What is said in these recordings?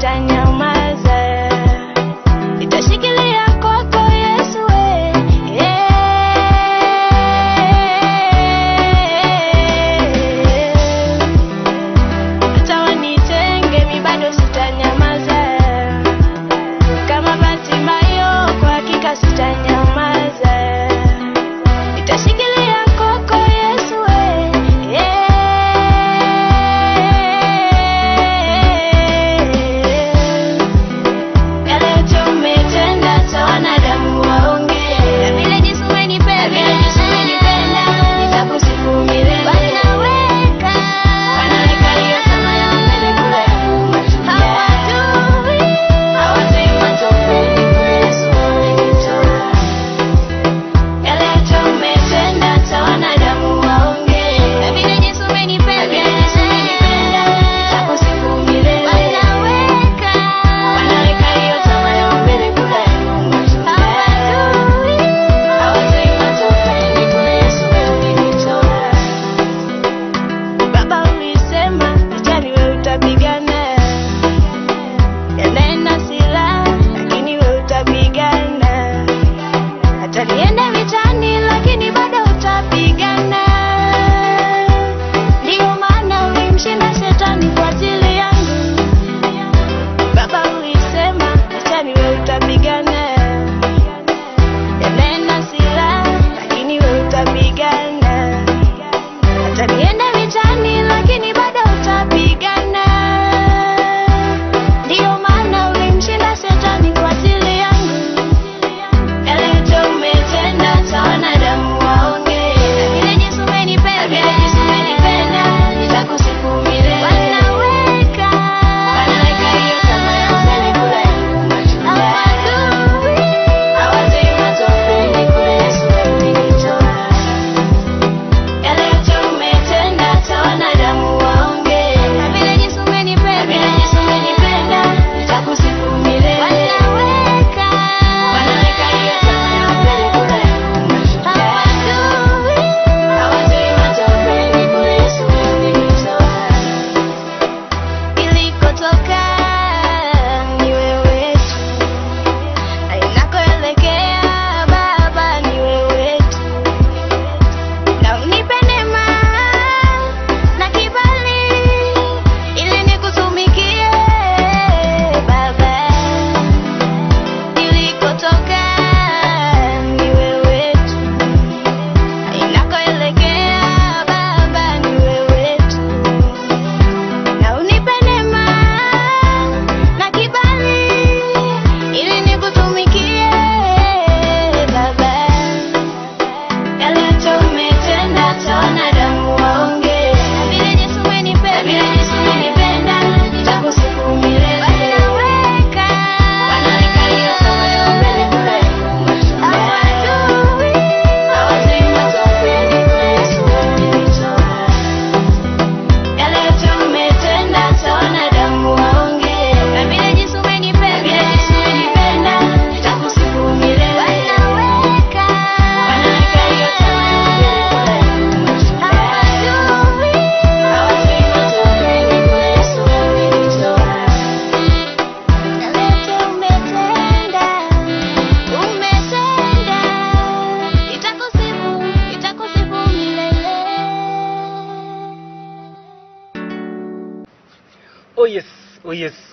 sitanyamaza. Nitashikilia kwako Yesu hata wanitenge mi bado sitanyamaza. Kama Batimayo kwa hakika sitanyamaza. Nitashikilia kwako Yesu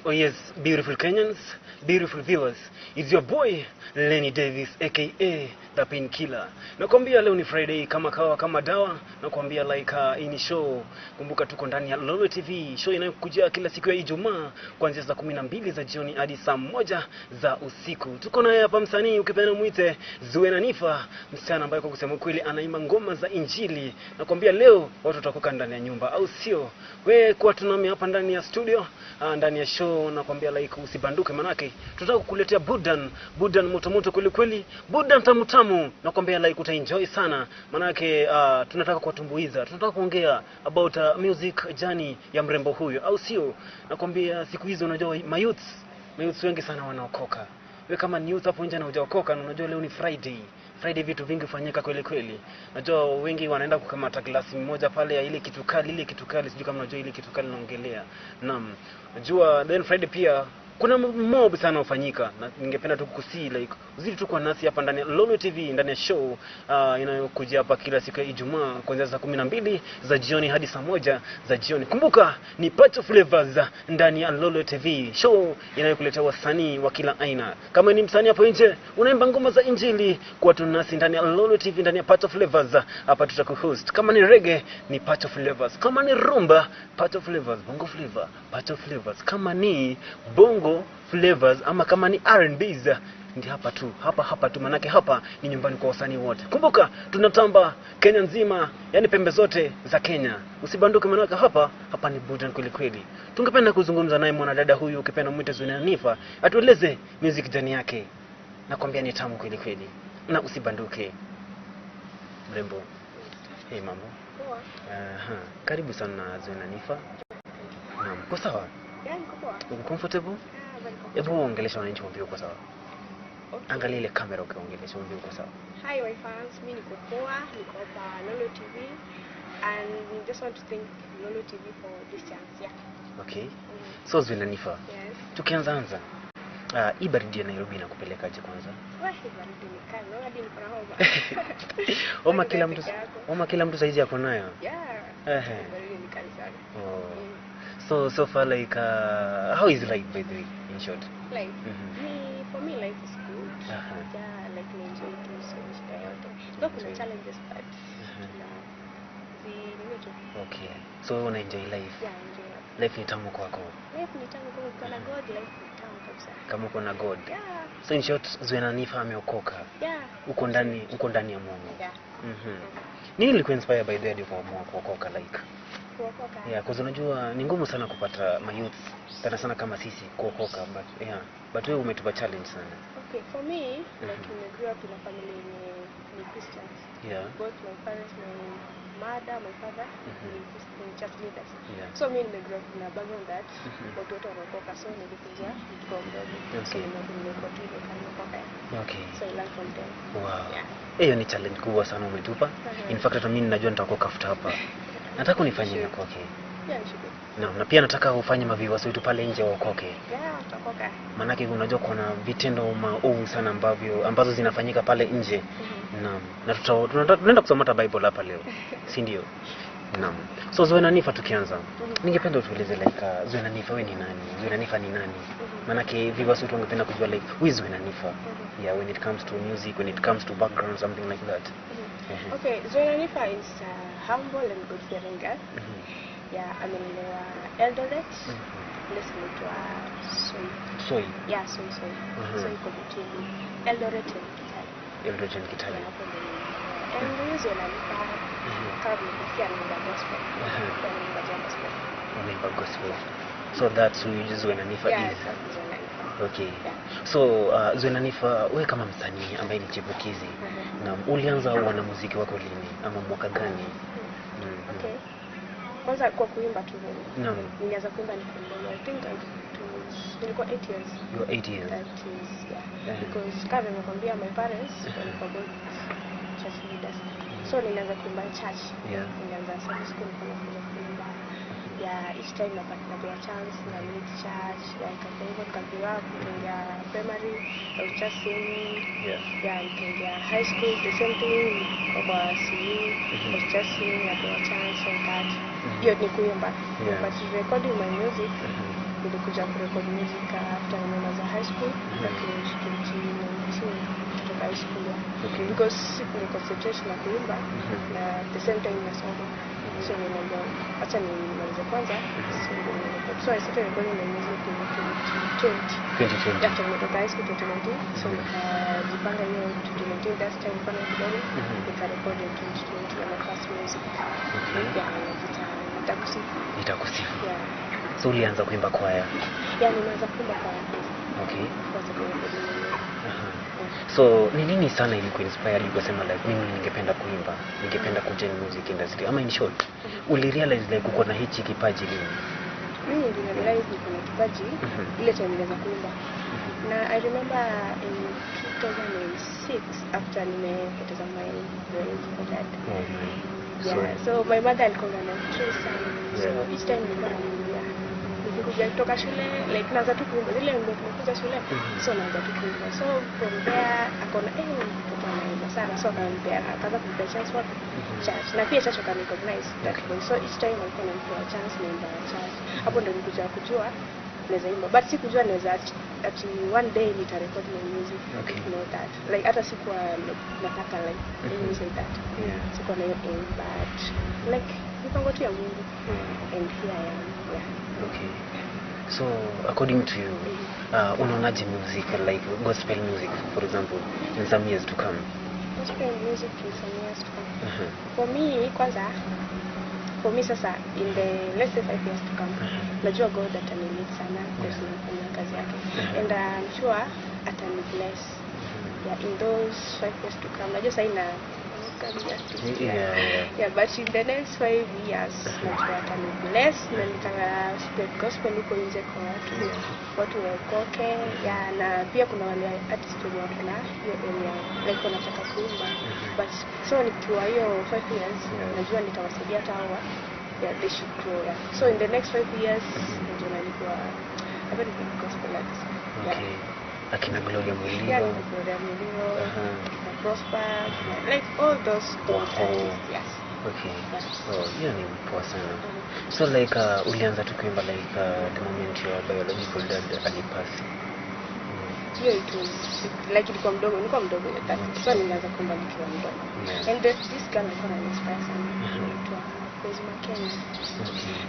Oh yes, beautiful Kenyans, beautiful viewers. It's your boy, Lenny Davis, aka The Painkiller. Nakwambia leo ni Friday, kama kawa, kama dawa. Nakwambia like ini show. Kumbuka tuko ndani ya Lolwe TV, show inayokujia kila siku ya Ijumaa kuanzia saa 12 za jioni hadi saa 1 za usiku. Tuko naye hapa msanii ukipenda muite Zuenah Niffer, msichana ambaye kwa kusema kweli anaimba ngoma za Injili. Nakwambia leo watu watakuka ndani ya nyumba, au sio? Wewe kwa tunami hapa ndani ya studio, ndani ya show. Nakwambia like usibanduke, manake tunataka kukuletea budan moto kweli kweli, budan tamu. Nakwambia like utaenjoy sana, manake tunataka kuwatumbuiza, tunataka kuongea about music journey ya mrembo huyo, au sio? Nakwambia siku hizo unajua mayouths wengi sana wanaokoka. Wewe kama ni youth hapo nje na hujaokoka, na unajua leo ni Friday vitu vingi fanyika kweli kweli. Najua wengi wanaenda kukamata glasi moja pale ya ile kitu kali, sijui kama unajua ile kitu kali naongelea. Naam. Najua then Friday pia kuna mob sana ufanyika, na ningependa tu kukusii like uzidi tu kwa nasi hapa ndani ya Lolwe TV, ndani ya show inayokuja hapa kila siku ya Ijumaa kuanzia saa 12 za jioni hadi saa 1 za jioni. Kumbuka ni PACHO FLAVAZ ndani ya Lolwe TV, show inayokuletea wasanii wa kila aina. Kama ni msanii hapo nje unaimba ngoma za injili, kwa tunasi ndani ya Lolwe TV, ndani ya PACHO FLAVAZ, hapa tutakuhost. Kama ni reggae ni PACHO FLAVAZ, kama ni rumba PACHO FLAVAZ, bongo flavor PACHO FLAVAZ, kama ni bongo flavors ama kama ni R&B's ndi hapa tu, manake hapa ni nyumbani kwa wasanii wote. Kumbuka tunatamba Kenya nzima, yani pembe zote za Kenya. Usibanduke, manake hapa ni burudani kweli kweli. Tungependa kuzungumza naye mwanadada huyu, ukipenda mwite Zuenah Niffer, atueleze music jani yake. Nakwambia ni tamu kweli kweli. Na usibanduke. Mrembo. Hey mambo. Poa. Karibu sana Zuenah Niffer. Naam, uko sawa? Niko poa. Uko comfortable? Hebu ongelesha wananchi wambie uko sawa. Okay. Angalia ile kamera ukaongelesha wambie uko sawa. Hi my fans, mimi niko poa, niko hapa Lolwe TV and we just want to thank Lolwe TV for this chance. Yeah. Okay. So Zuenah Niffer. Yes. Tukianza hii baridi ya Nairobi inakupelekaje kwanza? Hii baridi ni kali, naona hadi niko na homa kila mtu saizi yako nayo. Yeah. Baridi ni kali sana. So far like how is life by the way in short? Life. For me life is good. Yeah, like I enjoy to so shida yote. Though kuna challenges but okay. So una enjoy life? Yeah, enjoy life. Life ni tamu kwako? Life ni tamu kwa kuna God, life ni tamu kabisa. Kama uko na God? Yeah. So in short Zuenah Niffer ameokoka? Yeah. Uko ndani ya Mungu? Yeah. Nini ilikuinspire by the way kuamua kuokoka like? Kuokoka? Yeah, kwa unajua ni ngumu sana kupata mayouth sana kama sisi kuokoka, but wewe umetupa challenge sana. Okay, for me, like I grew up in a family in Christians. Yeah. Both my parents, my mother, my father, Christian church leaders. Yeah. So me grew up in a background that watoto wanaokoka, so nilikuja kwa mdogo. So nimekuwa tu nikaokoka. Okay. So I learned from them. Wow. Yeah. Hiyo ni challenge kubwa sana umetupa. In fact hata mimi ninajua nitakoka after hapa. Nataka unifanyie niokoke. Yeah, sure. Na pia nataka ufanye maviewers wetu pale nje waokoke. Yeah, utakoka. Maana unajua kuna vitendo maovu sana ambazo zinafanyika pale nje. Na tunaenda kusoma Bible hapa leo. Si ndio? Naam. So Zuenah Niffer tukianza. Ningependa utueleze like Zuenah Niffer wewe ni nani? Zuenah Niffer ni nani? Maana viewers wetu wangependa kujua like who is Zuenah Niffer? Yeah, when it comes to music, when it comes to background, something like that. Okay, Zuenah Niffer is humble and God-fearing girl. Yeah, amelelewa Eldoret. Place inaitwa Soy. Yeah, Soy. Soy iko between Eldoret and Kitale. And Zuenah Niffer probably anaimba gospel. Anaimba gospel. So that's who Zuenah Niffer is. Yeah, Zuenah Niffer. Okay. Yeah. So Zuenah Niffer, wewe kama msanii ambaye ni chipukizi, na ulianza wanamuziki wako lini ama mwaka gani? Okay. Kwanza kwa kuimba tu mimi. Naam. Nilianza kuimba nikiwa I think nilikuwa 8 years. You were 8 years. That is, yeah. Because kama nimekwambia my parents walikuwa both church leaders. So nilianza kuimba church. Yeah. Nilianza Sunday school nilikuwa kuimba. Yeah, each time napata chance na meet church, like kwa hivyo nikapewa kuingia primary, I was just singing. Yeah, nikaingia high school, the same thing, kwa CU, I was just singing, napewa chance on that. Hiyo ni kuimba. But recording my music, nilikuja kurecord music after nimemaliza high school, lakini kutoka high school. Okay. Because the concentration na kuimba na the same time nasoma. So niliambiwa acha nimalize kwanza. So I started recording my music in 2020. After nimetoka high school 2019. So nikajipanga hiyo 2019 that time kwa kidogo nikarecord in 2020 my first music. Okay. Yeah, nitakusifu. Yeah. So ulianza kuimba kwaya? Yeah, nimeanza kuimba kwaya. Okay. So ni nini sana ilikuinspire ukasema like mimi ningependa kuimba, ningependa kujoin music industry? Ama in short, ulirealize like uko na hichi kipaji lini? Mimi nilirealize niko na kipaji ile time nilianza kuimba. Na I remember in 2006 after nimepoteza my dad. Oh my. Yeah, so my mother alikuwa na stress sana. So each time nilikuwa nalia. nilikuja kutoka shule like naanza tu kuimba zile ndio tumekuja shule so naanza tu kuimba so from there akaona mtoto anaimba sana so akaanza kumpea chance kwa church na pia church recognize that boy so each time alikuwa ananipa chance naimba church hapo ndio nilikuja kujua naweza imba but sikujua naweza ati one day nitarecord my music you know that like hata sikuwa nataka like you say that sikuwa na hiyo aim but like nipango tu ya Mungu and here I am okay so according to you unaonaje music like gospel music for example in some years to come gospel music in some years to come for me kwanza for me sasa in the let's say 5 years to come najua God atanilid sana because nafanya kazi yake and I'm sure atani bless in those 5 years to come najua sasa ina but in the next 5 years najua atani bless na nitanga spread gospel huko nje kwa watu waokoke na pia kuna wale artists wako na hiyo area like wanataka kuimba but so nikiwa hiyo 5 years najua nitawasaidia hata hawa they should grow so in the next 5 years ndio nalikuwa a very big gospel artist akina Gloria Mulilo na Prosper like all those yes okay so hiyo ni poa sana so like ulianza tu kuimba like the moment your biological dad alipass hiyo itu like ilikuwa mdogo that so nilianza kuimba nikiwa mdogo and this girl alikuwa ananispire sana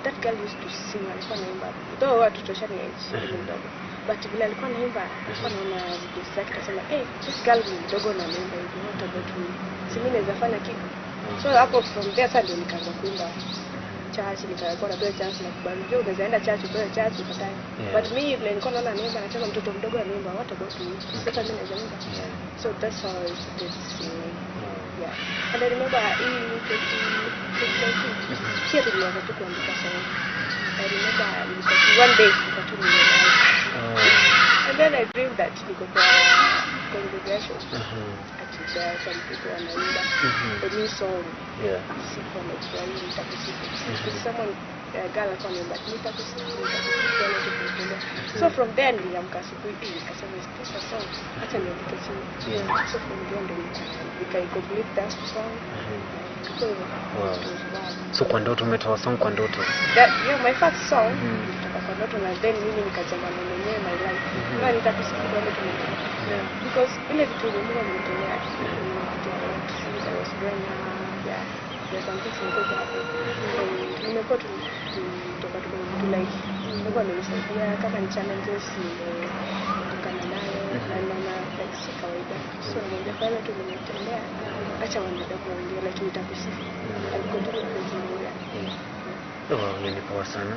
that girl used to sing alikuwa anaimba though watu toshani age mdogo but vile alikuwa anaimba alikuwa anaona video zake akasema this girl ni mdogo na anaimba hivi what about me si mimi naweza fanya kitu so hapo from there sasa ndio nikaanza kuimba church nikakuwa na chance na kubali ndio unaweza enda church kwa church ukatae but mimi vile nilikuwa naona anaimba anasema mtoto mdogo anaimba what about me sasa mimi naweza imba so that's how I started singing and I remember here tulianza tu kuandika song I remember one day nikatuni and then I dreamed that niko kwa congregation at some people wanaimba a new song siku wamefurahi nitakusifu someone girl alikuwa anaimba nitakusifu so from there niliamka siku hii nikasema this a song acha niandike chini so from there ndio nikaikomplete that song so kwa ndoto umetoa song kwa ndoto my first song kwa ndoto na then mimi nikasema mwenyewe my life na nitakusikia ndoto because ile vitu Mungu amenitolea Zuenah there's something simple hapo nimekuwa kutoka tu like Mungu amenisaidia kama ni challenges kutokana nayo na like si kawaida so ndio pale tu nimetembea acha waende kuongea like nitakusifu alikontrol kuzimulia ni poa sana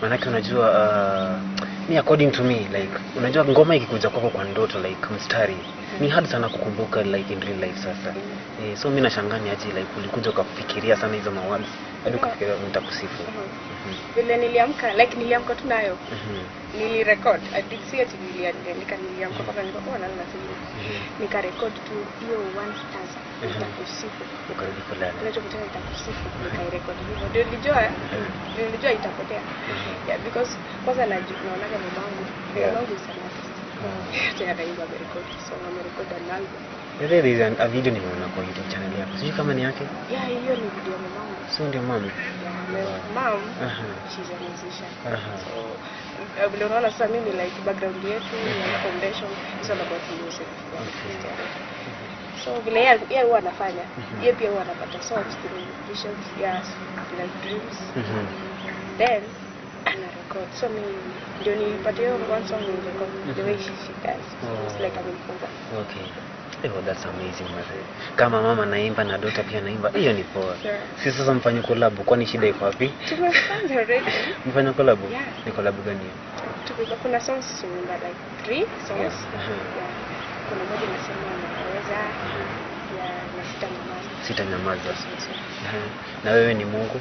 maana unajua me according to me like unajua ngoma ikikuja kwako kwa ndoto like mstari ni hard sana kukumbuka like in real life sasa so mimi nashangani aje like ulikuja ukafikiria sana hizo mawazo hadi ukafikiria nitakusifu vile niliamka tu nayo nilirecord I did see it niliamka mpaka nilikuwa nalala simu nikarecord tu hiyo one stanza nitakusifu ukarudi kulala nilichotaka nitakusifu nikairecord hivyo ndio nilijua itapotea because kwanza naonaga mamangu sana tena ndio record so record an album there is a video nimeona kwa YouTube channel yako sijui kama ni yake hiyo ni video ya mamangu so ndio mama mom she's a musician so vile unaona sasa mimi like background yetu na foundation is all about music so vile yeye huwa anafanya yeye pia huwa anapata songs through visions like dreams then ana record so mimi ndio nilipata hiyo one song ni record the way she does it's like amenifunza that's amazing mzee kama mama naimba na dota pia naimba hiyo ni poa sisi sasa mfanye collab kwani shida iko wapi tumefanya already mfanye collab ni collab gani kuna songs tumeimba like 3 songs kuna moja nasema naweza na sitanyamaza na wewe ni Mungu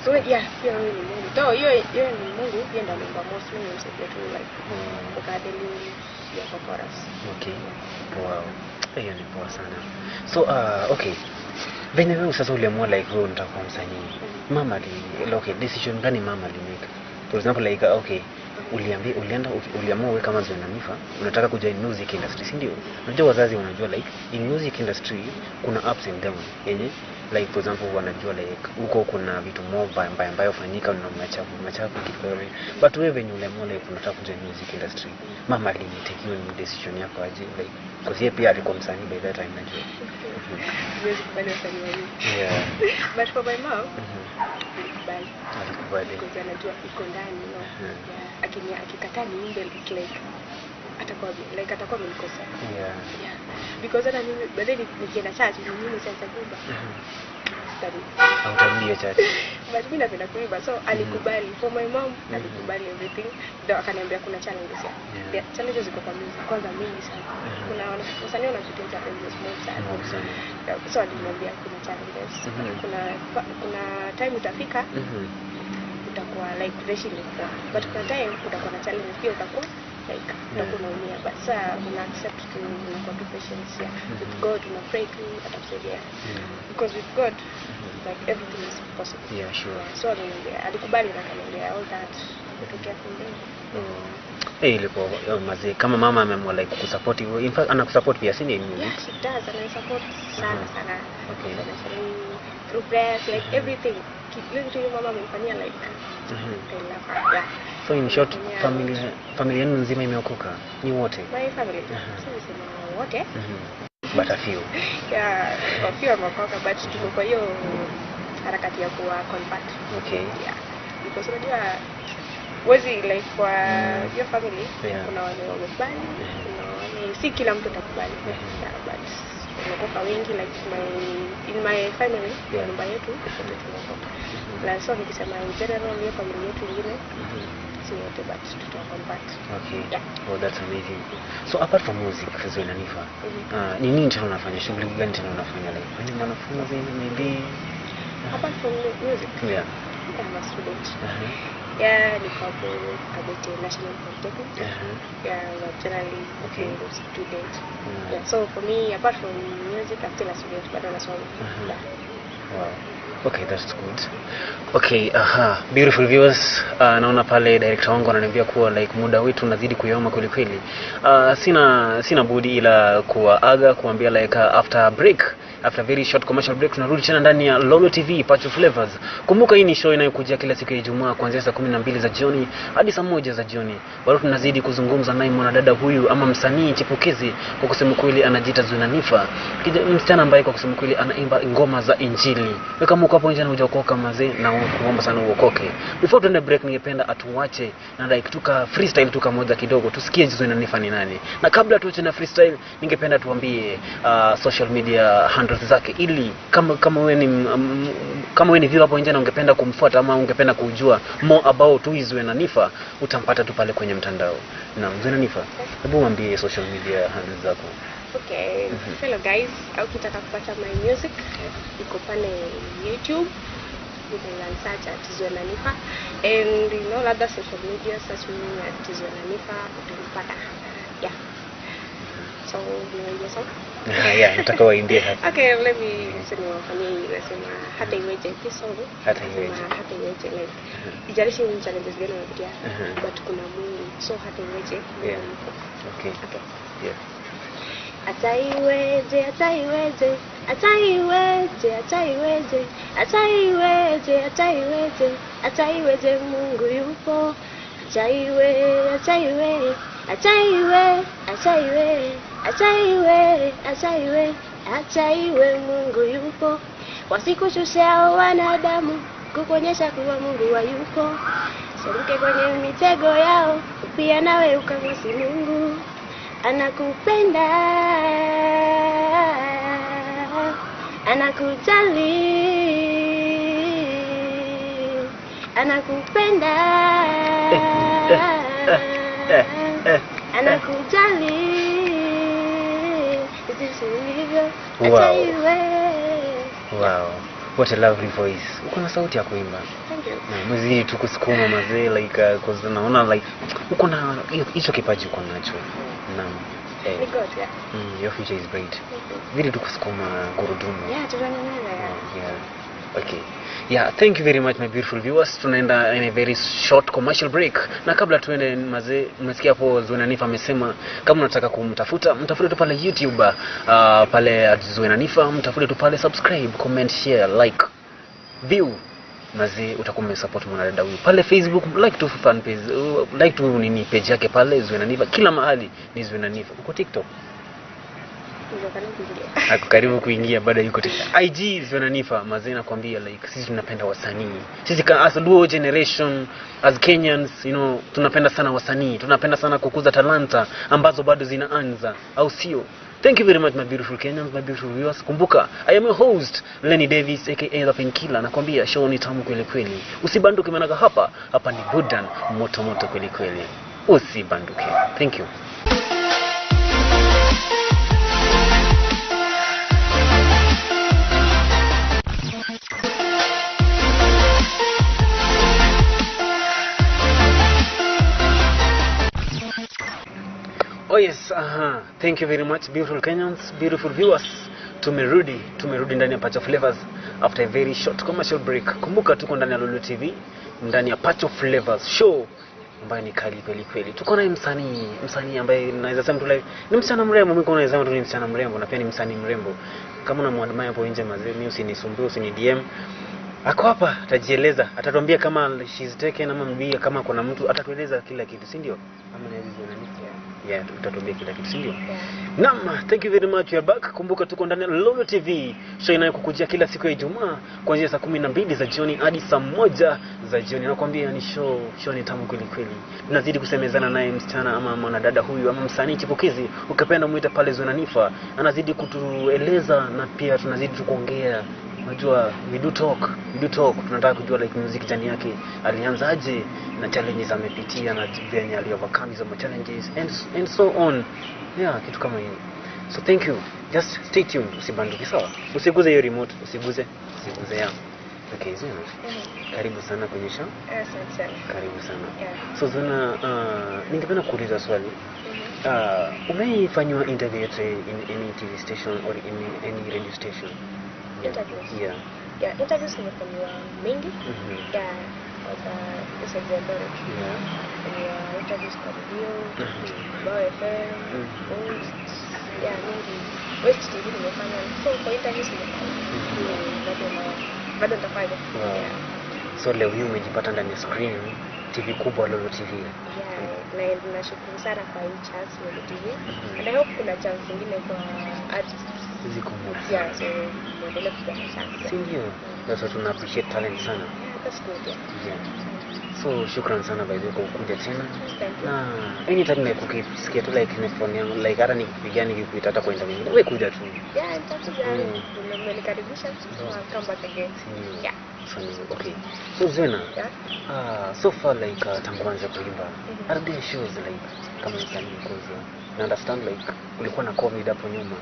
so pia wewe ni Mungu though hiyo ni Mungu yeye ndiye anaimba most mimi msaidia tu like ukadeli ya chorus wow hiyo ni poa sana so okay venye wewe sasa uliamua like wewe unataka kuwa msanii mama decision gani mama alimeka For example like okay, uliamua wewe kama Zuenah Niffer unataka kujoin music industry, si ndio? Unajua wazazi wanajua like in music industry kuna ups and downs yenye like for example wanajua like huko kuna vitu mbaya ambayo fanyika na machafu kidogo, but wewe venye uliamua like unataka kujoin music industry, mama alimtake hiyo decision yako aje like because yeye pia alikuwa msanii by that time najua. Music bado wasanii. Yeah. But for my mom, alikubali because anajua iko ndani no. Yeah. Akikataa niimbe like atakuwa amenikosa. Yeah. Yeah. Because hata mimi baadaye nikienda church mimi sasa kuimba. Study. Hautarudia church. But mimi napenda kuimba so alikubali. For my mom alikubali everything. Ndio akaniambia kuna challenges ya. Yeah. Challenges ziko kwa music kwanza mingi sana. Kuna wasanii wanachutia challenges moja sana. So aliniambia kuna challenges. Kuna time utafika utakuwa like pressure ilikuwa. But kuna time utakuwa na challenges pia utakuwa like utakuwa unaumia, but sasa una accept to unakuwa tu patience yeah. With God una pray to atakusaidia because with God like everything is possible. Yeah, sure. So alikubali na kaniambia all that kutokea from there. Ilipo mazee kama mama ameamua like kusupport you, in fact anakusupport pia si ni music. Yes, it does, and support sana. Okay. Through prayers like everything. Kitu mama amenifanyia like yeah. So in short, familia yenu nzima imeokoka? Ni wote? My family. Sisi wote. But a few. Yeah, a few wameokoka but tuko kwa hiyo harakati ya kuwa convert. Okay. Yeah. Because unajua wezi like kwa your family kuna wale wamekubali, kuna wale si kila mtu atakubali. Yeah, but wameokoka wengi like in my family, nyumba yetu wote tumeokoka. La so nikisema in general hiyo familia yetu nyingine yote but tutaconvert. Okay. Yeah. Oh, that's amazing. So apart from music, Zuenah Niffer, ni nini tena unafanya? Shughuli gani tena unafanya like? Ni mwanafunzi maybe? Apart from music? Yeah. I'm a student. Yeah, niko at National Polytechnic. Yeah, I'm generally a student. Yeah, so for me, apart from music, I'm still a student, but I'm a student. Yeah. Wow. Okay, that's good. Okay, beautiful viewers, naona pale director wangu ananiambia kuwa like muda wetu unazidi kuyoma kweli. Sina budi ila kuaga kuambia like after very short commercial break tunarudi tena ndani ya Lolwe TV PACHO FLAVAZ. Kumbuka hii ni show inayokujia kila siku ya Ijumaa kuanzia saa 12 za jioni hadi saa 1 za jioni. Bado tunazidi kuzungumza naye mwanadada huyu ama msanii chipukizi, kwa kusema kweli anajiita Zuenah Niffer. Msichana ambaye kwa kusema kweli anaimba ngoma za Injili. Kama uko hapo nje na hujaokoka mazee na kuomba sana uokoke. Before tuende break ningependa atuache na like tuka freestyle tuka moja kidogo tusikie Zuenah Niffer ni nani. Na kabla tuache na freestyle ningependa tuambie social media handles zake, ili kama wewe ni viewer hapo nje na ungependa kumfuata ama ungependa kujua more about Zuenah Niffer, utampata tu pale kwenye mtandao. Na Zuenah Niffer, hebu mwambie social media handles zako. Okay, hello guys. Ukitaka kupata my music iko pale YouTube, you can search at Zuenah Niffer, and you know other social media search me at Zuenah Niffer utapata. Yeah. So niwaambie sasa. Yeah, nataka waimbie hapa. Okay, let me sema wafanyie nasema hata iweje kisongo. Hata iweje like ijalishi ni challenges gani unapitia but kuna Mungu. So hata iweje. Yeah. Okay. Yeah. Ataiweje Mungu yupo. Ataiwe Mungu yupo. Wasikushusha wanadamu kukuonyesha kuwa Mungu hayupo. Seruke kwenye mitego yao, pia nawe ukamwasi Mungu. Anakupenda, anakujali, anakupenda, anakujali. Wow, what a lovely voice. Uko na sauti ya kuimba. Thank you. Na mwezi tu kusukuma mazee like cause naona like uko na hicho kipaji uko nacho. Na Ni God, yeah. Your future is bright. Vile tu kusukuma gurudumu. Yeah, tunanana. Yeah. Okay. Yeah, thank you very much my beautiful viewers. Tunaenda in a very short commercial break. Na kabla tuende mazee, umesikia hapo Zuenah Niffer amesema kama unataka kumtafuta, mtafute tu pale YouTube, pale Zuenah Niffer, mtafute tu pale, subscribe, comment, share, like, view. Mazee utakuwa umesupport mwanadada huyu. Pale Facebook like tu fan page, like tu nini page yake pale Zuenah Niffer. Kila mahali ni Zuenah Niffer. Uko TikTok? Ako karibu kuingia baada yuko IG Zuenah Niffer. Mazee nakwambia like sisi tunapenda wasanii. Sisi as a duo generation, as Kenyans, you know, tunapenda sana wasanii. Tunapenda sana kukuza talanta ambazo bado zinaanza, au sio? Thank you very much my beautiful Kenyans, my beautiful viewers. Kumbuka, I am your host Lolwe Davis aka the Painkiller. Nakwambia show ni tamu kweli kweli. Usibanduke manaka hapa ni budan moto moto kweli kweli. Usibanduke. Thank you. Oh yes, thank you very much beautiful Kenyans, beautiful viewers. Tumerudi ndani ya PACHO FLAVAZ after a very short commercial break. Kumbuka tuko ndani ya Lolwe TV, ndani ya PACHO FLAVAZ show ambayo ni kali kweli kweli. Tuko na msanii ambaye naweza sema tu like ni msichana mrembo, mimi naweza sema tu ni msichana mrembo na pia ni msanii mrembo. Kama unamwadmire hapo nje mazee, mimi usinisumbue, usini DM. Ako hapa atajieleza, atatuambia kama she's taken ama mbia, kama kuna mtu atatueleza kila kitu, si ndio? Ama naweza yeah, tutatuambia kila kitu, si ndio? Naam, thank you very much, you are back. Kumbuka tuko ndani ya Lolwe TV, show inayokukujia kila siku ya Ijumaa kuanzia saa 12 za jioni hadi saa 1 za jioni. Nakwambia ni show ni tamu kweli kweli. Tunazidi kusemezana naye msichana ama mwanadada huyu ama msanii chipukizi, ukipenda muita pale Zuenah Niffer. Anazidi kutueleza na pia tunazidi kuongea. Unajua we do talk. Tunataka kujua like music journey yake alianzaje na challenges amepitia na venye aliovercome hizo challenges and so on. Yeah, kitu kama hiyo. So thank you. Just stay tuned. Usibanduke, sawa? Usiguze hiyo remote, usiguze ya. Okay, Zuenah. Karibu sana kwenye show. Asante sana. Karibu sana. So Zuenah, ningependa kuuliza swali. Umeifanywa interview in any TV station or in any radio station? Interviews. Yeah, interviews nimefanywa mingi. Yeah, as example. Yeah, interviews kwa radio, FM, Post. Yeah, mingi. West TV nimefanya. So kwa interviews nimefanya. Bado nitafanya. Yeah. So leo hii umejipata ndani ya screen TV kubwa Lolwe TV. Yeah, na nashukuru sana kwa hii chance Lolwe TV. And I hope kuna chance nyingine kwa artists. Ziko moja. Yeah, so muendelee kupata chance. Si ndio? That's what tuna appreciate talent sana. Yeah, that's good. Yeah. So shukran sana by the way kwa kuja tena. Thank you. Na anytime like ukisikia tu like phone yangu like hata nikipigia nikikuita hata kwa interview. Wewe kuja tu. Yeah, nitakuja. Umenikaribisha. I'll come back again. Yeah. Okay. So Zuenah, so far like tangu anza kuimba, are there shows like kama msanii because I understand like ulikuwa na COVID hapo nyuma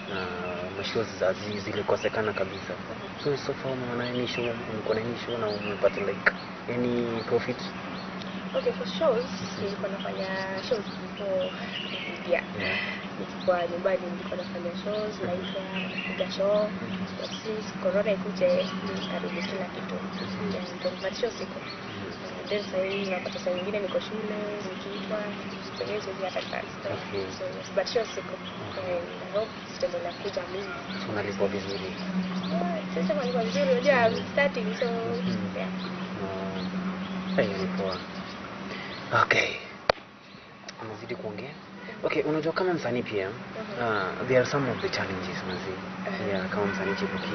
na mashows zilikosekana kabisa. So far unaona any show, na umepata like any profit? Okay, for shows nilikuwa nafanya shows before kwa nyumbani nilikuwa nafanya shows like piga show. But since corona ikuje karibu kila kitu ndio shows iko. Then sasa napata saa nyingine niko shule nikiitwa kwenye hizo hata kazi. So but shows iko. I hope sitaendelea kuja mingi. Unalipwa vizuri? Sasa nalipwa vizuri, unajua I'm starting so yeah. Poa. Okay. Unazidi kuongea? Okay, unajua kama msanii pia, there are some of the challenges yeah, kama msanii chipukizi.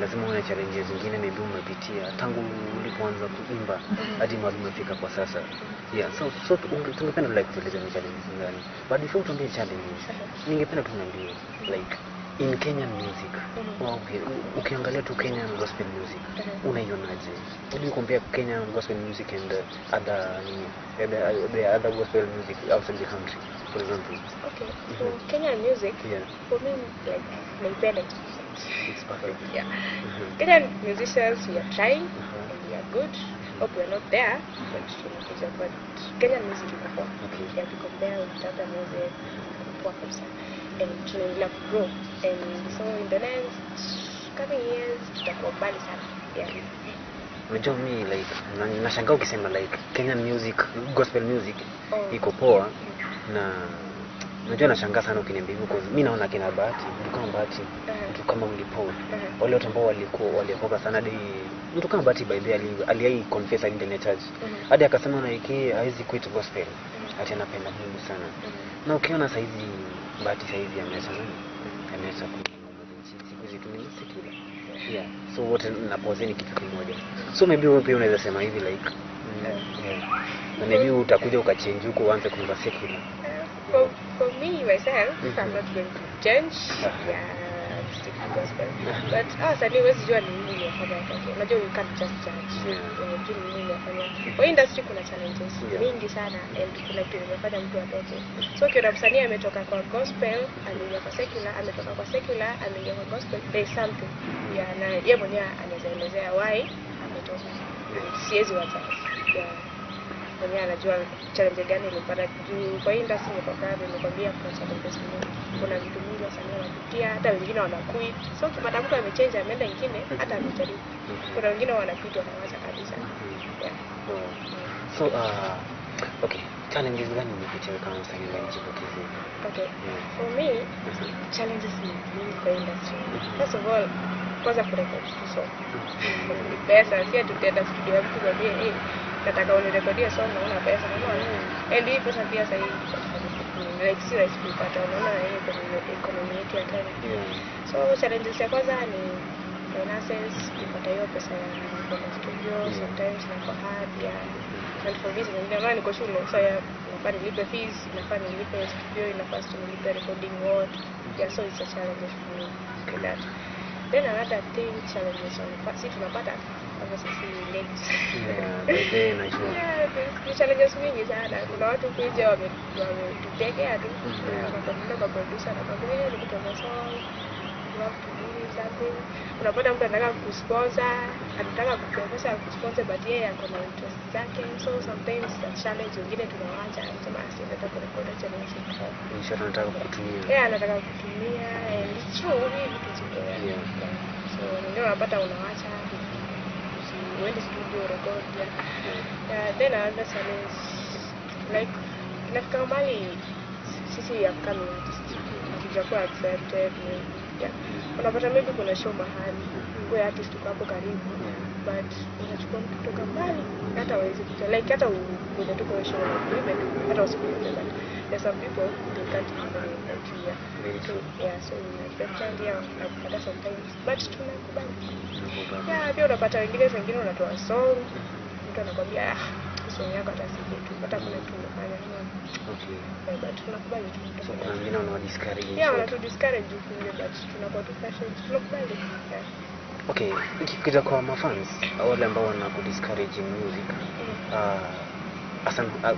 Lazima una challenges zingine maybe umepitia tangu ulipoanza kuimba hadi mahali umefika kwa sasa. Yeah, so tungependa like kueleza ni challenges gani. But before tuambie challenges, ningependa tunaambie like in Kenyan music. Ukiangalia tu Kenyan gospel music, unaionaje? Would you compare Kenyan gospel music and the other gospel music outside the country, for example? Okay, so Kenyan music, for me, like, naipenda. It's perfect. Yeah. Kenyan musicians, we are trying, and we are good. Hope we are not there, but Kenyan music is performed. Yeah, to compare with other music, and to grow. And so in the next coming years tutakuwa mbali sana. Yeah. Unajua mimi like nashangaa ukisema like Kenyan music, gospel music iko poa na unajua nashangaa sana ukiniambia hivyo because mimi naona kina Bahati, mtu kama Bahati, mtu kama Mlipo, wale watu ambao walikuwa sana mtu kama Bahati by the aliyai confess in the church. Hadi akasema na yake haizi quit gospel. Hata anapenda Mungu sana. Na ukiona saizi Bahati saizi ameacha siku hizi ni secular. Yeah. So wote napozeni kitu kimoja. So maybe wewe pia unaweza sema hivi like na maybe utakuja ukachange huko uanze kuimba secular. For me myself, I'm not going to change. Stick to gospel. But suddenly wezi jua ni nini yafanya yake. Unajua you can't just judge. Unajua ni nini yafanya. Kwa industry kuna challenges mingi sana and kuna kitu inafanya mtu atoke. So kiona msanii ametoka kwa gospel, ameingia kwa secular, ametoka kwa secular, ameingia kwa gospel, there is something. Na yeye mwenyewe anaweza elezea why ametoka. Siwezi wacha. Mwenyewe anajua challenge gani ilipata juu kwa industry ni kwa kazi nimekwambia kuna challenges nyingi. Kuna vitu mingi wasanii wanapitia, hata wengine wanaquit. So ukipata mtu amechange ameenda nyingine hata amejaribu. Kuna wengine wanapita na wacha kabisa. Yeah. So okay, challenges gani umepitia kama msanii ndani chipukizi? Okay. For me, challenges ni mingi kwa industry. First of all, kwanza kurekodi song. Ni pesa, si tukienda studio ya mtu mwambie nataka unirekodie song na una pesa unaona. And hii pesa pia sasa like si rahisi kupata unaona hiyo economy yetu ya Kenya. So challenges ya kwanza ni finances, kupata hiyo pesa ya kwenda studio sometimes na kwa hard ya and for this ndio niko shule so nafaa nilipe fees, nafaa nilipe studio, nafaa nilipe recording what. Yeah, so it's a challenge for me for that. Then another thing challenges on si tunapata kama sisi ladies. Ni challenges mingi sana. Kuna watu kuja wametutekea tu. Wanakwenda kwa producer na kwambia ni kitu kama song. You have to do something. Unapata mtu anataka kusponsor, anataka kuprofesa kusponsor but yeye ako na interest zake. So sometimes that challenge wengine tunawaacha kama asiyetaka kurekodi challenge hiyo. Nisha anataka kutumia. Anataka kutumia and it's true hivi vitu ziko. So ndio unapata unawaacha uende studio record. Then another challenge like nafika mali sisi ya kama artist hatujakuwa accepted. Unapata maybe kuna show mahali wewe artist uko hapo karibu but unachukua mtu kutoka mbali hata hawezi kuja like hata uende tu kwa show na hata usipige but there's some people they can't even enter. So unapata ndio unapata sometimes but tunakubali. Pia unapata wengine unatoa song mtu anakuambia song yako hata si kitu hata kuna kitu unafanya but tunakubali tu. Kuna wengine wana discourage. Wana discourage you but tunakuwa tu patient tunakubali. Okay, ikija kwa mafans wale ambao wana discourage in music.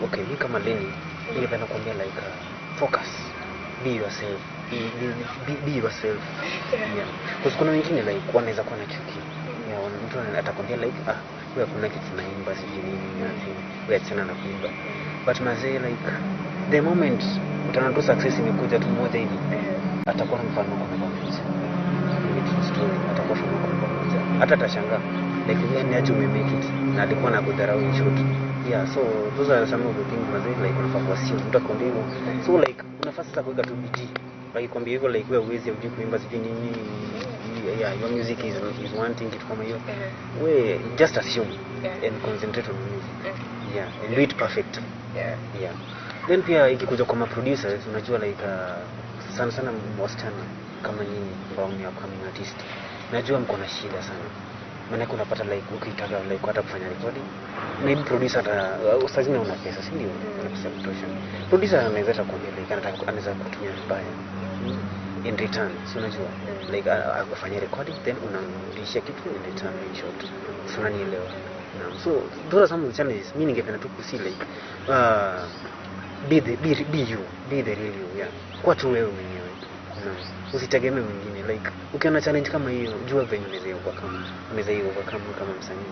Okay, mimi kama Lenny ningependa kuambia like focus, be yourself. Be yourself. Because kuna wengine like wanaweza kuwa na chuki. Mtu atakwambia like wewe kuna kitu naimba sijui nini wewe achana na kuimba. But mazee like the moment utaona tu success imekuja tu moja hivi atakuwa mfano kwa pamoja. Ni story atakuwa mfano kwa pamoja. Hata atashangaa like wewe aje umemake it na alikuwa na kudharau in short. So those are some of the things mazee like unafaa kuasio mtu akwambia hivyo. So like unafaa sasa kuweka tu bidii. Kwambia hivyo like wewe uweze ujue kuimba sijui nini. Your music is one thing kitu kama hiyo. We just assume and concentrate on music. And do it perfect. Then pia ikikuja kwa producers unajua like sana wasichana kama nyinyi ambao ni upcoming artist. Najua mko na shida sana. Maana unapata like ukitaka like hata kufanya recording maybe producer usazime una pesa si ndio? Una pesa kutosha. Producer anaweza kuambia like anaweza kutumia vibaya. In return, so unajua like afanye recording then unarudishia kitu in return in short. So unanielewa. So those are some of the challenges mimi ningependa tu kusi like be you, be the real you. Kwa tu wewe mwenyewe. Usitegemee mwingine like ukiona challenge kama hiyo jua venye unaweza overcome kama msanii.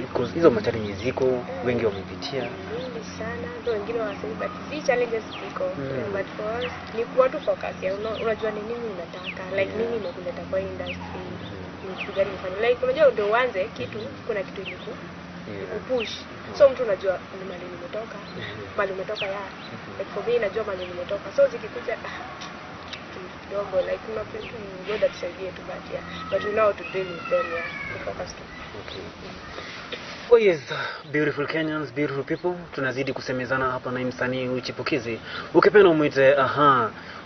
Because hizo challenges ziko wengi wamepitia. Mingi sana. Ndio wengine wanasema but these challenges ziko. But for us ni kuwa tu focus ya unajua ni nini unataka. Like nini imekuleta kwa industry. Ni kitu gani unafanya. Like unajua ndio uanze kitu kuna kitu kupush. So mtu unajua ni mali nimetoka. Mali umetoka ya. Like for me najua mali nimetoka. So zikikuja kidogo like kuna vitu ngoja tusaidie tu but we know how to deal with them focus. Okay. Oh yes, beautiful Kenyans, beautiful people. Tunazidi kusemezana hapa na msanii huyu chipukizi. Ukipenda umuite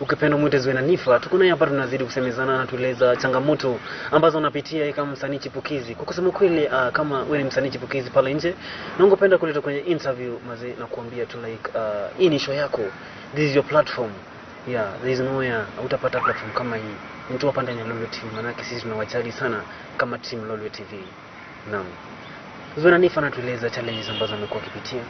ukipenda umuite Zuenah Niffer. Tuko naye hapa tunazidi kusemezana na tueleza changamoto ambazo unapitia kama msanii chipukizi. Kwa kusema kweli kama wewe ni msanii chipukizi pale nje, na ungependa kuleta kwenye interview mazee na kuambia tu like hii ni show yako. This is your platform. Yeah, there is nowhere utapata platform kama hii. Mtu hapa ndani ya Lolwe TV, maana sisi tunawajali sana kama team Lolwe TV. Naam. Zuenah Niffer anatueleza challenges ambazo amekuwa akipitia.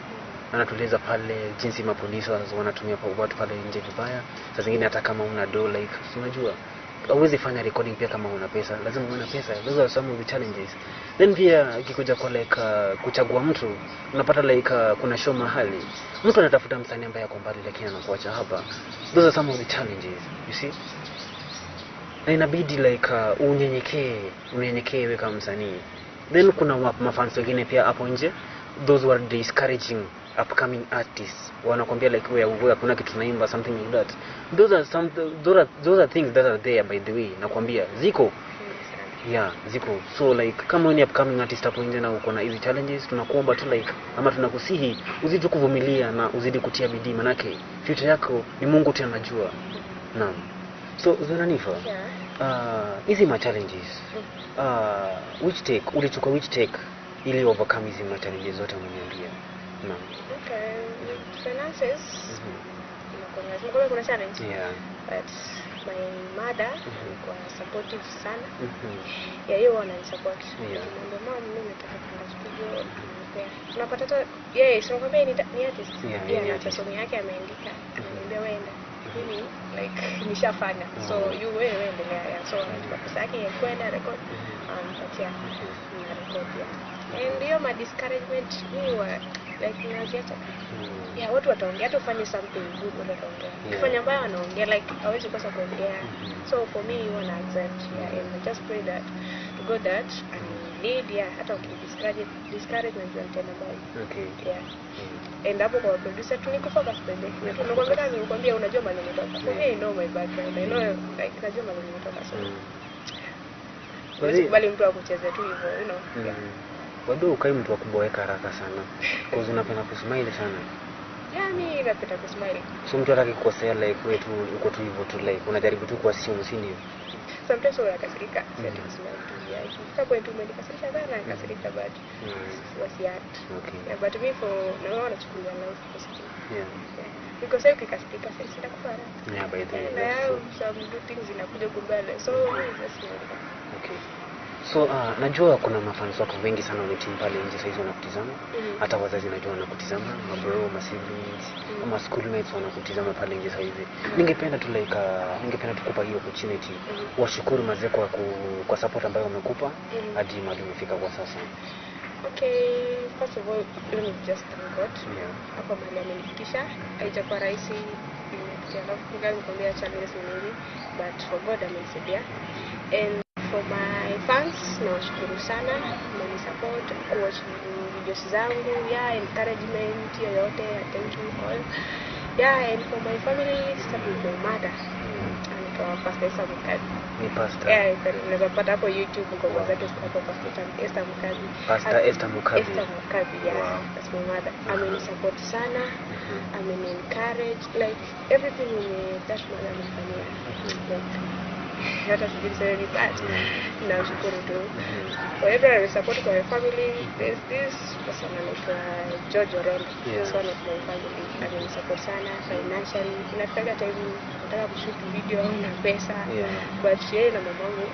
Anatueleza pale jinsi mapolisi wanatumia watu pale nje vibaya. Saa zingine hata kama una do like unajua hauwezi fanya recording pia kama una pesa. Lazima uwe na pesa. Those are some of the challenges. Then pia ikikuja kwa like kuchagua mtu, unapata like kuna show mahali. Mtu anatafuta msanii ambaye ako mbali lakini anakuacha hapa. Those are some of the challenges, you see? Na inabidi like unyenyekee wewe kama msanii. Then kuna mafans wengine pia hapo nje, those who are discouraging upcoming artists. Wanakuambia like wewe kuna kitu tunaimba something like that. Those are things that are there by the way. Nakwambia ziko. Yeah, ziko. So like kama ni upcoming artist hapo nje na uko na hizi challenges, tunakuomba tu like ama tunakusihi uzidi kuvumilia na uzidi kutia bidii manake future yako ni Mungu tu anajua. Naam. So Zuenah Niffer, hizi challenges ulichukua which take ili overcome hizi challenges zote umeniambia? Naam. Okay, finances. Kuna challenge. Yeah. But my mother was supportive sana. Yeah, yeye wananisupport. Ndio mama mimi nataka kwenda studio. Tunapata hata sio kwamba ni artist. Yeah, na song yake ameandika. Ananiambia wewe mimi like nishafanya. So wewe endelea. So pesa yake ya kwenda record patia na record ya. Ndio ma discouragement ni like naziacha. Yeah, watu wataongea hata ufanye something good wataongea. Ukifanya mbaya wanaongea like hawezi kosa kuongea. So for me you wanna accept and I just pray that to God that and need hata discouragement tena mbaya. Okay. Yeah. And hapo kwa producer tunikufoka spende. Tunakwambia unajua mali nimetoka. For me I know my background. I know like najua mali nimetoka so. Bali mtu akucheze tu hivyo, you know. Bado ukai mtu akuboeka haraka sana. Because unapenda kusmile sana. Yeah, mimi napenda kusmile. So mtu hataki kukosea like wewe tu uko tu hivyo tu like unajaribu tu kwa simu si ndio? Sometimes unakasirika, sasa kusmile tu yake. Kama mtu umenikasirisha sana nakasirika but wasiat. Okay. Yeah, but me for naona nachukulia life positive. Yeah. Because I ukikasirika sasa sitakufara. Yeah, by the way. Yeah, some good things zinakuja kumbele. So just okay. So najua kuna mafans wako wengi sana wametim pale nje saizi wanakutizama. Hata wazazi najua wanakutizama, mabro, siblings, ama schoolmates wanakutizama pale nje saizi. Ningependa tu like ningependa tukupa hiyo opportunity. Washukuru mazee kwa support ambayo wamekupa hadi mahali umefika kwa sasa. Okay, first of all, let me just thank God. Yeah. Hapa mahali amenifikisha. Haijakuwa rahisi. Nikwambia challenges nyingi, but for God amenisaidia. And for my fans, nawashukuru sana, mmenisupport, kuwatch videos zangu, encouragement yoyote, thank you all. And for my family, start with my mother. And Pastor Mukazi. Ni pastor. Unaweza pata hapo YouTube kwa zake hapo Pastor Mukazi. Pastor Mukazi. Yeah. That's my mother. Amenisupport sana. Encourage like everything that mother amefanyia. Hata sijui but nashukuru tu. For everyone support my family. There's this person like George Oren, son of my family. Amenisupport sana financially. Inafika time nataka kushoot video na pesa. But yeye na mamangu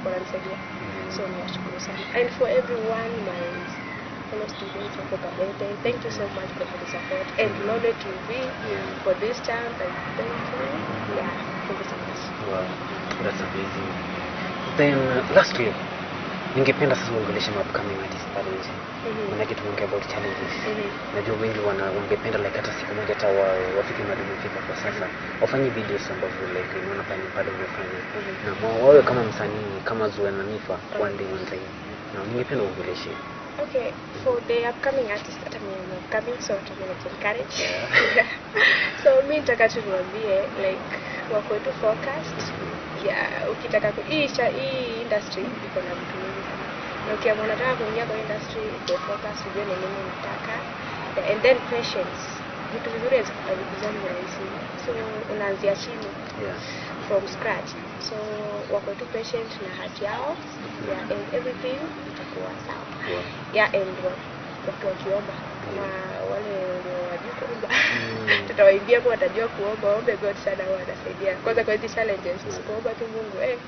wananisaidia. So nashukuru sana. And for everyone my fellow students of Kabete, thank you so much for the support. And Lolwe TV for this chance. Thank you. Thank you so much. Wow, that's amazing. Then lastly, ningependa sasa uongeleshe upcoming artists pale nje. Maana kitu tunaongea about challenges. Najua wengi wangependa like hata siku moja hata wafike mahali wamefika kwa sasa. Wafanye videos ambazo like wanafanya pale unafanya. Na wao kama msanii kama Zuenah na Niffer one day. Na ningependa uongeleshe. Okay, for the upcoming artists that I'm upcoming, so I'm going to encourage. Yeah. So me nitaka tu niwaambie like wako tu focused. Yeah, ukitaka hii industry iko na vitu vingi sana. Na ukiamua unataka kuingia kwa industry, uko focused, ujue ni nini unataka. And then patience. Vitu vizuri hazikufanywi rahisi. So unaanzia chini. Yeah. From scratch. So wako tu patient na hati yao. Yeah, and everything itakuwa sawa. Yeah, and watu wakiomba kama wale wajua kuomba tutawaimbia kwa watajua kuomba, ombe God sana wanasaidia. Kwanza kwa hizi challenges usipoomba tu Mungu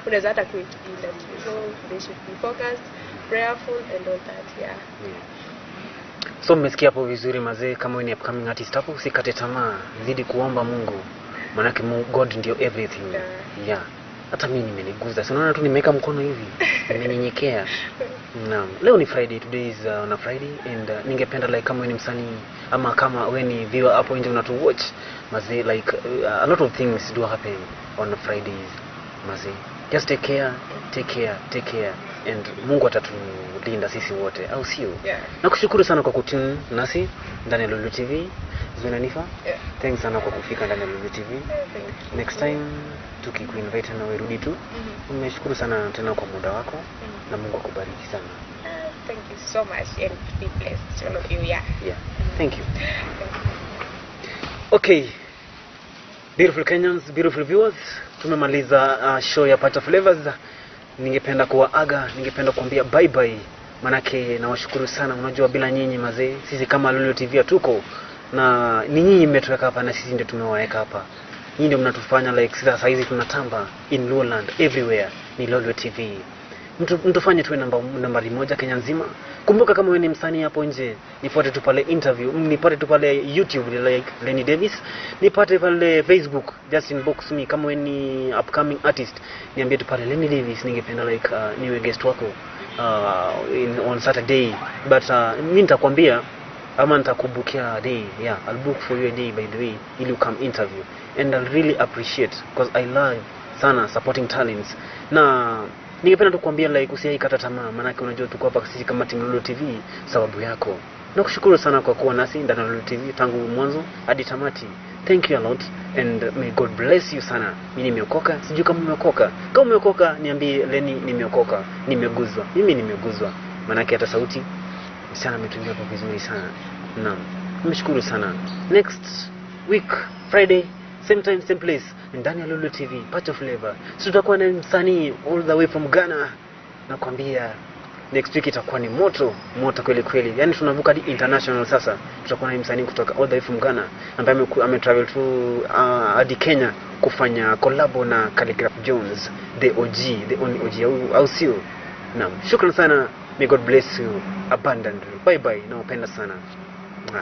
unaweza hata quit industry. So they should be focused, prayerful and all that. Yeah. So mmesikia hapo vizuri mazee, kama wewe ni upcoming artist hapo usikate tamaa, zidi kuomba Mungu. Maana God ndio everything. Yeah. Hata mimi nimeniguza. So unaona tu nimeweka mkono hivi. Nimenyenyekea. Naam. Leo ni Friday, today is on a Friday and ningependa like kama wewe ni msanii ama kama wewe ni viewer hapo nje unatu watch mazee like a lot of things do happen on Fridays mazee. Just take care and Mungu atatulinda sisi wote au sio? Yeah. Nakushukuru sana kwa kutune nasi ndani ya Lolwe TV. Zuenah Niffer. Yeah. Thanks sana kwa kufika ndani ya Lolwe TV. Next time tukikuinvite na urudi tu. Nimeshukuru sana tena kwa muda wako na Mungu akubariki sana. Thank you so much and be blessed all of you. Yeah. Thank you. Okay. Beautiful Kenyans, beautiful viewers, tumemaliza show ya PACHO FLAVAZ. Ningependa kuwaaga, ningependa kuambia bye bye. Manake nawashukuru sana, unajua bila nyinyi mazee sisi kama Lolwe TV hatuko, na ni nyinyi mmetuweka hapa na sisi ndio tumewaweka hapa. Nyinyi ndio mnatufanya like sasa hizi tunatamba in Lowland everywhere. Ni Lolwe TV. Mtufanye tuwe nambari moja Kenya nzima. Kumbuka kama wewe ni msanii hapo nje, nipate tu pale interview, nipate tu pale YouTube like Lenny Davis, nipate pale Facebook, just inbox me kama wewe ni upcoming artist, niambie tu pale Lenny Davis, ningependa like niwe guest wako on Saturday, but mimi nitakwambia ama nitakubukia day. Yeah, I'll book for you a day by the way, ili you come interview, and I'll really appreciate because I love sana supporting talents. Na ningependa tu kuambia like usiaikata tamaa, maana unajua tuko hapa sisi kama team Lolwe TV sababu yako. Nakushukuru sana kwa kuwa nasi ndani ya Lolwe TV tangu mwanzo hadi tamati. Thank you a lot and may God bless you sana. Mimi nimeokoka, sijui kama umeokoka. Kama umeokoka niambie Lenny nimeokoka, nimeguzwa. Mimi nimeguzwa. Maana hata sauti sana ametumia hapo vizuri sana. Naam. Nimeshukuru sana. Next week Friday same time same place ndani ya Lolwe TV PACHO FLAVAZ. Tutakuwa na msanii all the way from Ghana. Nakwambia next week itakuwa ni moto kweli kweli. Yaani tunavuka hadi international sasa. Tutakuwa na msanii kutoka all the way from Ghana ambaye ametravel to hadi Kenya kufanya collab na Calligraph Jones, the only OG au sio? Naam. Shukrani sana. May God bless you abundantly. Bye bye. Nawapenda sana. Bye.